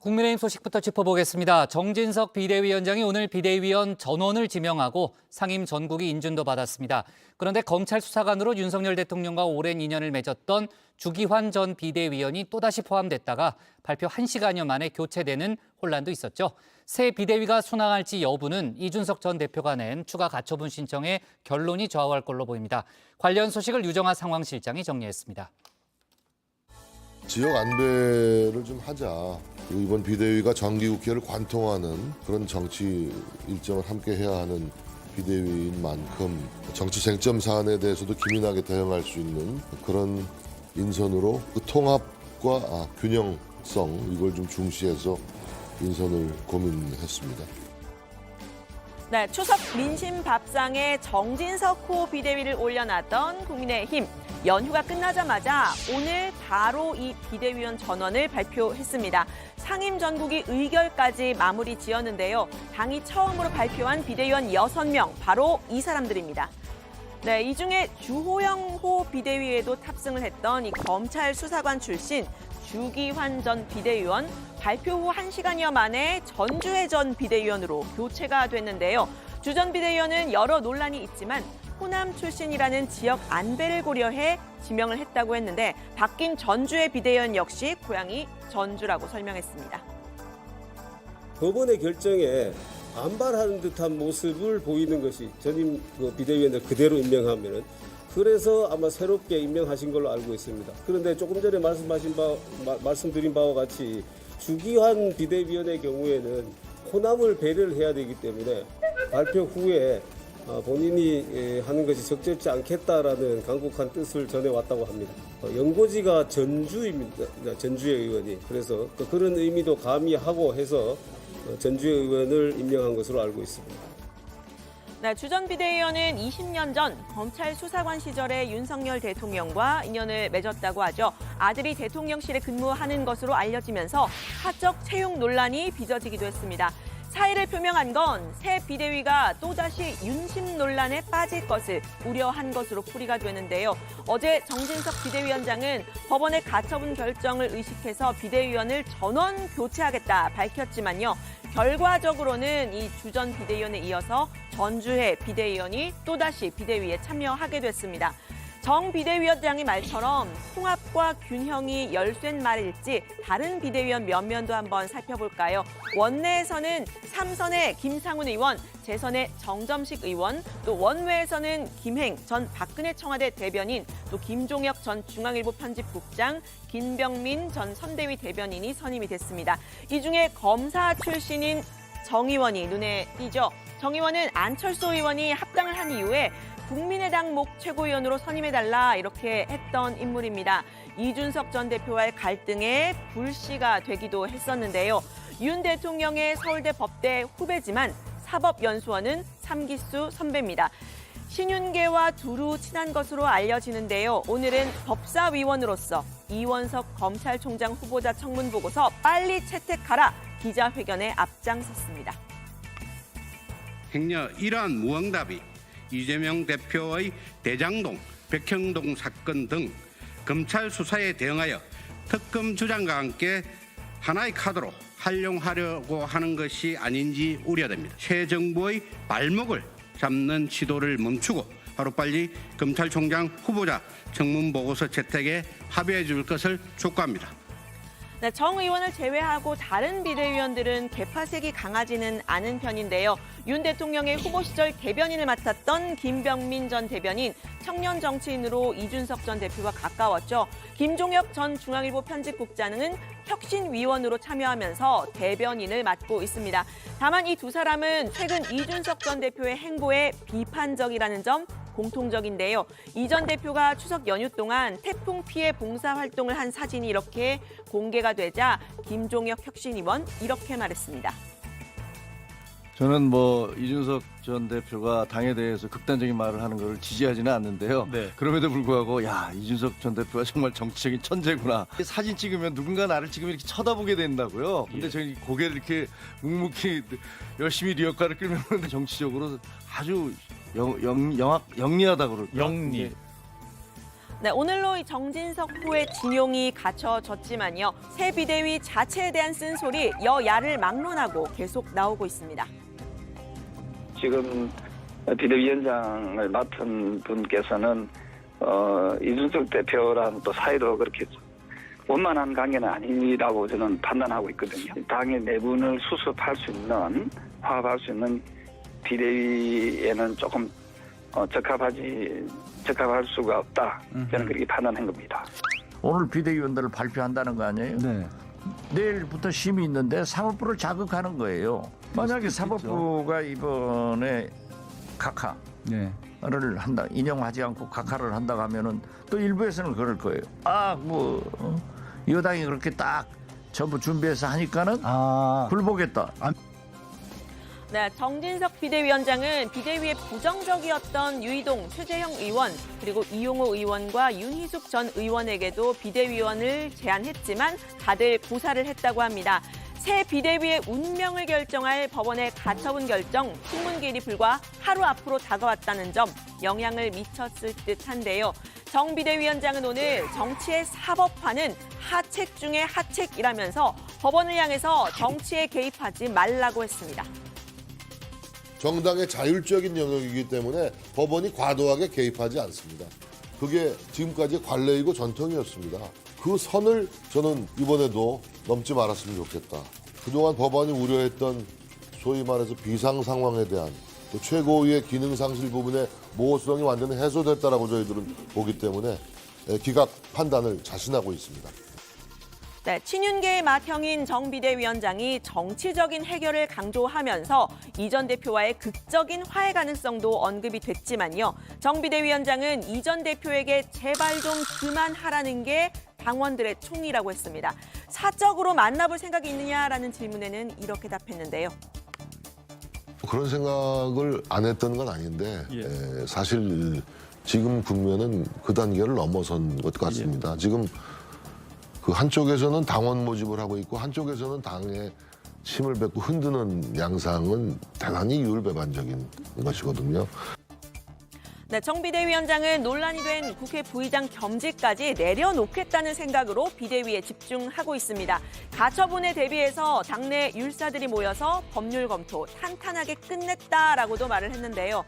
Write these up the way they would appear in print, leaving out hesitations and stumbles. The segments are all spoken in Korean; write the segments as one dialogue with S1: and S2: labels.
S1: 국민의힘 소식부터 짚어보겠습니다. 정진석 비대위원장이 오늘 비대위원 전원을 지명하고 상임 전국위 인준도 받았습니다. 그런데 검찰 수사관으로 윤석열 대통령과 오랜 인연을 맺었던 주기환 전 비대위원이 또다시 포함됐다가 발표 1시간여 만에 교체되는 혼란도 있었죠. 새 비대위가 순항할지 여부는 이준석 전 대표가 낸 추가 가처분 신청에 결론이 좌우할 걸로 보입니다. 관련 소식을 유정아 상황실장이 정리했습니다.
S2: 지역 안배를 좀 하자. 이번 비대위가 정기국회를 관통하는 그런 정치 일정을 함께 해야 하는 비대위인 만큼 정치 쟁점 사안에 대해서도 기민하게 대응할 수 있는 그런 인선으로 그 통합과 균형성 이걸 좀 중시해서 인선을 고민했습니다.
S3: 네, 추석 민심 밥상에 정진석 후 비대위를 올려놨던 국민의힘. 연휴가 끝나자마자 오늘 바로 이 비대위원 전원을 발표했습니다. 상임 전국이 의결까지 마무리 지었는데요. 당이 처음으로 발표한 비대위원 6명, 바로 이 사람들입니다. 네, 이 중에 주호영 호 비대위에도 탑승을 했던 이 검찰 수사관 출신 주기환 전 비대위원, 발표 후 1시간여 만에 전주혜 전 비대위원으로 교체가 됐는데요. 주 전 비대위원은 여러 논란이 있지만 호남 출신이라는 지역 안배를 고려해 지명을 했다고 했는데 바뀐 전주혜 비대위원 역시 고향이 전주라고 설명했습니다.
S4: 법원의 결정에 반발하는 듯한 모습을 보이는 것이 전임 비대위원을 그대로 임명하면은 그래서 아마 새롭게 임명하신 걸로 알고 있습니다. 그런데 조금 전에 말씀드린 바와 같이 주기환 비대위원의 경우에는 호남을 배려를 해야 되기 때문에 발표 후에 본인이 하는 것이 적절치 않겠다라는 강력한 뜻을 전해왔다고 합니다. 연고지가 전주입니다. 전주의 의원이. 그래서 그런 의미도 가미하고 해서 전주의 의원을 임명한 것으로 알고 있습니다.
S3: 네, 주 전 비대위원은 20년 전 검찰 수사관 시절에 윤석열 대통령과 인연을 맺었다고 하죠. 아들이 대통령실에 근무하는 것으로 알려지면서 사적 채용 논란이 빚어지기도 했습니다. 사의를 표명한 건 새 비대위가 또다시 윤심 논란에 빠질 것을 우려한 것으로 풀이가 되는데요. 어제 정진석 비대위원장은 법원의 가처분 결정을 의식해서 비대위원을 전원 교체하겠다 밝혔지만요. 결과적으로는 이 주 전 비대위원에 이어서 전주혜 비대위원이 또다시 비대위에 참여하게 됐습니다. 정 비대위원장의 말처럼 통합과 균형이 열쇠인 말일지 다른 비대위원 면면도 한번 살펴볼까요? 원내에서는 3선의 김상훈 의원, 재선의 정점식 의원, 또 원외에서는 김행 전 박근혜 청와대 대변인, 또 김종혁 전 중앙일보 편집국장, 김병민 전 선대위 대변인이 선임이 됐습니다. 이 중에 검사 출신인 정 의원이 눈에 띄죠. 정 의원은 안철수 의원이 합당을 한 이후에 국민의당 목 최고위원으로 선임해달라 이렇게 했던 인물입니다. 이준석 전 대표와의 갈등에 불씨가 되기도 했었는데요. 윤 대통령의 서울대 법대 후배지만 사법연수원은 3기수 선배입니다. 신윤계와 두루 친한 것으로 알려지는데요. 오늘은 법사위원으로서 이원석 검찰총장 후보자 청문보고서 빨리 채택하라 기자회견에 앞장섰습니다.
S5: 행여 이러한 무응답이 이재명 대표의 대장동, 백형동 사건 등 검찰 수사에 대응하여 특검 주장과 함께 하나의 카드로 활용하려고 하는 것이 아닌지 우려됩니다. 새 정부의 발목을 잡는 시도를 멈추고 하루빨리 검찰총장 후보자 청문보고서 채택에 합의해 줄 것을 촉구합니다.
S3: 네, 정 의원을 제외하고 다른 비대위원들은 개파색이 강하지는 않은 편인데요. 윤 대통령의 후보 시절 대변인을 맡았던 김병민 전 대변인, 청년 정치인으로 이준석 전 대표와 가까웠죠. 김종혁 전 중앙일보 편집국장은 혁신위원으로 참여하면서 대변인을 맡고 있습니다. 다만 이 두 사람은 최근 이준석 전 대표의 행보에 비판적이라는 점 공통적인데요. 이 전 대표가 추석 연휴 동안 태풍 피해 봉사 활동을 한 사진이 이렇게 공개가 되자 김종혁 혁신위원 이렇게 말했습니다.
S6: 저는 이준석 전 대표가 당에 대해서 극단적인 말을 하는 걸 지지하지는 않는데요.
S7: 네.
S6: 그럼에도 불구하고 이준석 전 대표가 정말 정치적인 천재구나. 사진 찍으면 누군가 나를 찍으면 이렇게 쳐다보게 된다고요. 근데 저희 고개를 이렇게 묵묵히 열심히 리어카를 끌면 정치적으로 아주 영리하다고 그럴까.
S7: 영리.
S3: 네, 오늘로 이 정진석 후의 진용이 갖춰졌지만요. 새 비대위 자체에 대한 쓴소리 여야를 막론하고 계속 나오고 있습니다.
S7: 지금 비대위원장을 맡은 분께서는 이준석 대표랑 또 사이도 그렇게 원만한 관계는 아니라고 저는 판단하고 있거든요. 당의 내분을 수습할 수 있는, 화합할 수 있는 비대위에는 조금 적합할 수가 없다. 저는 그렇게 판단한 겁니다.
S8: 오늘 비대위원들을 발표한다는 거 아니에요?
S9: 네.
S8: 내일부터 심의 있는데 사법부를 자극하는 거예요. 만약에 사법부가 이번에 각하를
S9: 네.
S8: 한다, 인용하지 않고 각하를 한다고 하면은 또 일부에서는 그럴 거예요. 여당이 그렇게 딱 전부 준비해서 하니까는 굴보겠다.
S3: 네, 정진석 비대위원장은 비대위에 부정적이었던 유이동, 최재형 의원, 그리고 이용호 의원과 윤희숙 전 의원에게도 비대위원을 제안했지만 다들 고사를 했다고 합니다. 새 비대위의 운명을 결정할 법원의 가처분 결정, 신문기일이 불과 하루 앞으로 다가왔다는 점 영향을 미쳤을 듯한데요. 정 비대위원장은 오늘 정치의 사법화는 하책 중의 하책이라면서 법원을 향해서 정치에 개입하지 말라고 했습니다.
S2: 정당의 자율적인 영역이기 때문에 법원이 과도하게 개입하지 않습니다. 그게 지금까지 관례이고 전통이었습니다. 그 선을 저는 이번에도 넘지 말았으면 좋겠다. 그동안 법원이 우려했던 소위 말해서 비상 상황에 대한 또 최고위의 기능 상실 부분의 모호성이 완전히 해소됐다라고 저희들은 보기 때문에 기각 판단을 자신하고 있습니다.
S3: 네, 친윤계의 맏형인 정 비대위원장이 정치적인 해결을 강조하면서 이 전 대표와의 극적인 화해 가능성도 언급이 됐지만요. 정 비대위원장은 이 전 대표에게 제발 좀 그만하라는 게 당원들의 총이라고 했습니다. 사적으로 만나볼 생각이 있느냐라는 질문에는 이렇게 답했는데요.
S2: 그런 생각을 안 했던 건 아닌데 사실 지금 국면은 그 단계를 넘어선 것 같습니다. 지금 그 한쪽에서는 당원 모집을 하고 있고 한쪽에서는 당에 침을 뱉고 흔드는 양상은 대단히 이율배반적인 것이거든요.
S3: 네, 정 비대위원장은 논란이 된 국회 부의장 겸직까지 내려놓겠다는 생각으로 비대위에 집중하고 있습니다. 가처분에 대비해서 당내 율사들이 모여서 법률 검토 탄탄하게 끝냈다라고도 말을 했는데요.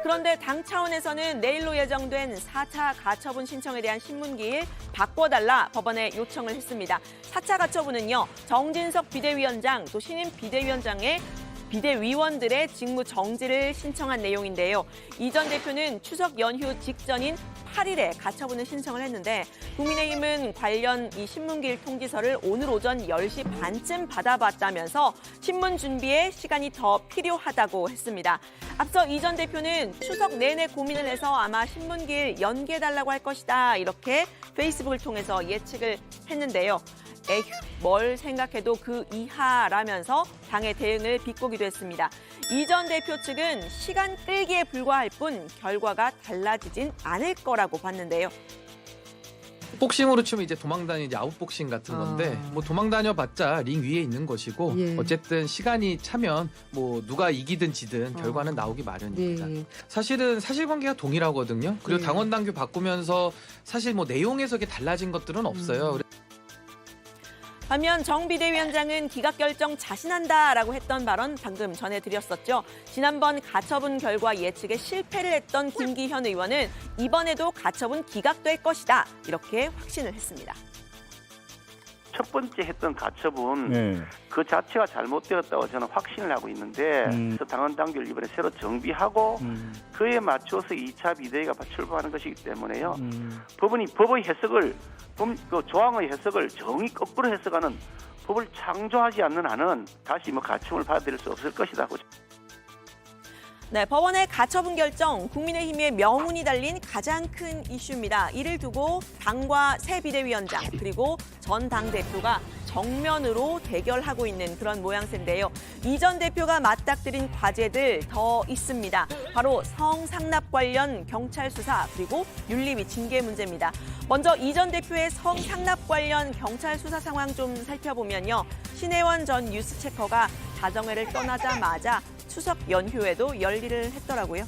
S3: 그런데 당 차원에서는 내일로 예정된 4차 가처분 신청에 대한 신문기일 바꿔달라 법원에 요청을 했습니다. 4차 가처분은요, 정진석 비대위원장 또 신임 비대위원장의 비대위원들의 직무 정지를 신청한 내용인데요. 이 전 대표는 추석 연휴 직전인 8일에 가처분을 신청을 했는데 국민의힘은 관련 이 신문기일 통지서를 오늘 오전 10시 반쯤 받아봤다면서 신문 준비에 시간이 더 필요하다고 했습니다. 앞서 이 전 대표는 추석 내내 고민을 해서 아마 신문기일 연기해달라고 할 것이다, 이렇게 페이스북을 통해서 예측을 했는데요. 에휴, 뭘 생각해도 그 이하라면서 당의 대응을 비꼬기도 했습니다. 이 전 대표 측은 시간 끌기에 불과할 뿐 결과가 달라지진 않을 거라고 봤는데요.
S9: 복싱으로 치면 이제 도망다니는 이제 아웃복싱 같은 건데 뭐 도망다녀봤자 링 위에 있는 것이고 어쨌든 시간이 차면 뭐 누가 이기든 지든 결과는 나오기 마련입니다. 사실은 사실관계가 동일하거든요. 그리고 당원 당규 바꾸면서 사실 뭐 내용에서 이게 달라진 것들은 없어요.
S3: 반면 정 비대위원장은 기각 결정 자신한다라고 했던 발언 방금 전해드렸었죠. 지난번 가처분 결과 예측에 실패를 했던 김기현 의원은 이번에도 가처분 기각될 것이다, 이렇게 확신을 했습니다.
S10: 첫 번째 했던 가처분 그 자체가 잘못되었다고 저는 확신을 하고 있는데 그래서 당원 당규를 이번에 새로 정비하고 그에 맞춰서 2차 비대위가 출범하는 것이기 때문에요. 법원이 법의 해석을 그 조항의 해석을 정의 거꾸로 해석하는 법을 창조하지 않는 한은 다시 뭐 가처분을 받아들일 수 없을 것이다.
S3: 네, 법원의 가처분 결정, 국민의힘의 명운이 달린 가장 큰 이슈입니다. 이를 두고 당과 새 비대위원장 그리고 전 당대표가 정면으로 대결하고 있는 그런 모양새인데요. 이 전 대표가 맞닥뜨린 과제들 더 있습니다. 바로 성상납 관련 경찰 수사 그리고 윤리위 징계 문제입니다. 먼저 이 전 대표의 성상납 관련 경찰 수사 상황 좀 살펴보면요. 신혜원 전 뉴스체커가 가정회를 떠나자마자 추석 연휴에도 열일을 했더라고요.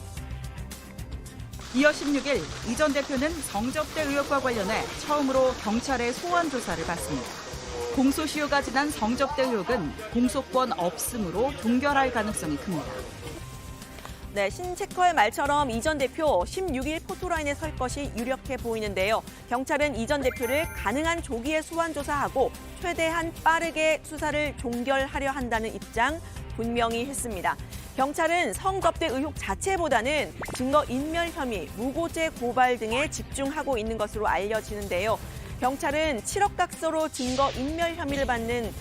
S11: 이어 16일 이 전 대표는 성접대 의혹과 관련해 처음으로 경찰의 소환 조사를 받습니다. 공소시효가 지난 성접대 의혹은 공소권 없음으로 종결할 가능성이 큽니다.
S3: 네, 신체커의 말처럼 이 전 대표 16일 포토라인에 설 것이 유력해 보이는데요. 경찰은 이 전 대표를 가능한 조기에 소환 조사하고 최대한 빠르게 수사를 종결하려 한다는 입장 분명히 했습니다. 경찰은 성접대 의혹 자체보다는 증거인멸 혐의, 무고죄 고발 등에 집중하고 있는 것으로 알려지는데요. 경찰은 7억 각서로 증거인멸 혐의를 받는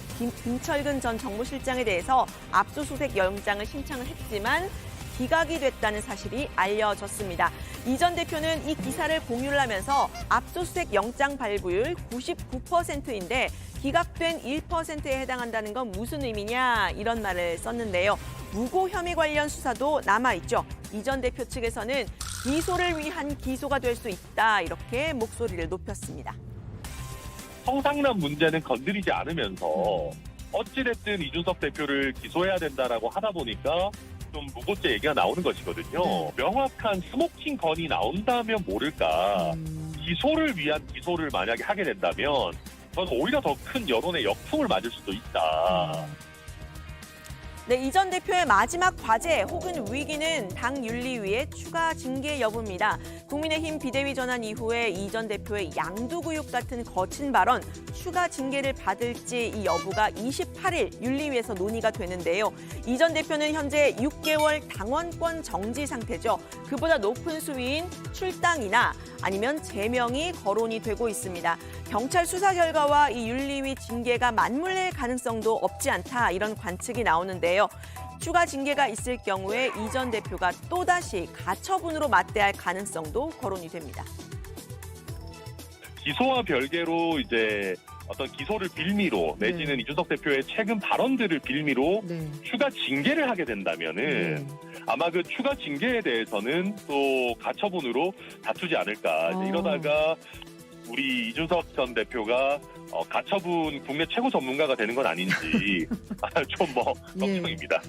S3: 김철근 전 정무실장에 대해서 압수수색 영장을 신청을 했지만 기각이 됐다는 사실이 알려졌습니다. 이 전 대표는 이 기사를 공유를 하면서 압수수색 영장 발부율 99%인데 기각된 1%에 해당한다는 건 무슨 의미냐 이런 말을 썼는데요. 무고 혐의 관련 수사도 남아있죠. 이 전 대표 측에서는 기소를 위한 기소가 될 수 있다 이렇게 목소리를 높였습니다.
S12: 성상납 문제는 건드리지 않으면서 어찌됐든 이준석 대표를 기소해야 된다라고 하다 보니까 좀 무고죄 얘기가 나오는 것이거든요. 명확한 스모킹 건이 나온다면 모를까. 기소를 위한 기소를 만약에 하게 된다면 저는 오히려 더 큰 여론의 역풍을 맞을 수도 있다.
S3: 네, 이 전 대표의 마지막 과제 혹은 위기는 당 윤리위의 추가 징계 여부입니다. 국민의힘 비대위 전환 이후에 이 전 대표의 양두구육 같은 거친 발언, 추가 징계를 받을지 이 여부가 28일 윤리위에서 논의가 되는데요. 이 전 대표는 현재 6개월 당원권 정지 상태죠. 그보다 높은 수위인 출당이나 아니면 제명이 거론이 되고 있습니다. 경찰 수사 결과와 이 윤리위 징계가 맞물릴 가능성도 없지 않다 이런 관측이 나오는데요. 추가 징계가 있을 경우에 이 전 대표가 또다시 가처분으로 맞대할 가능성도 거론이 됩니다.
S12: 기소와 별개로 이제 어떤 기소를 빌미로 내지는 이준석 대표의 최근 발언들을 빌미로 추가 징계를 하게 된다면은 아마 그 추가 징계에 대해서는 또 가처분으로 다투지 않을까. 이제 이러다가 우리 이준석 전 대표가 가처분 국내 최고 전문가가 되는 건 아닌지 좀 걱정입니다.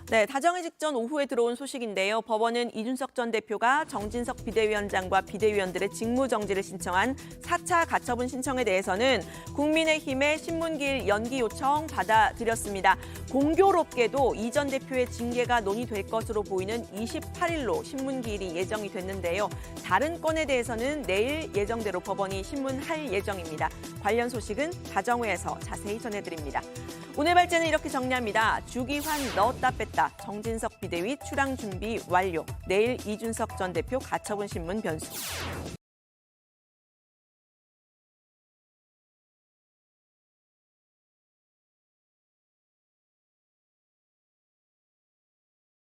S3: 네, 다정회 직전 오후에 들어온 소식인데요. 법원은 이준석 전 대표가 정진석 비대위원장과 비대위원들의 직무정지를 신청한 4차 가처분 신청에 대해서는 국민의힘의 신문기일 연기 요청 받아들였습니다. 공교롭게도 이 전 대표의 징계가 논의될 것으로 보이는 28일로 신문기일이 예정이 됐는데요. 다른 건에 대해서는 내일 예정대로 법원이 신문할 예정입니다. 관련 소식은 다정회에서 자세히 전해드립니다. 오늘 발제는 이렇게 정리합니다. 주기환 넣었다 뺐다. 정진석 비대위 출항 준비 완료. 내일 이준석 전 대표 가처분 신문 변수.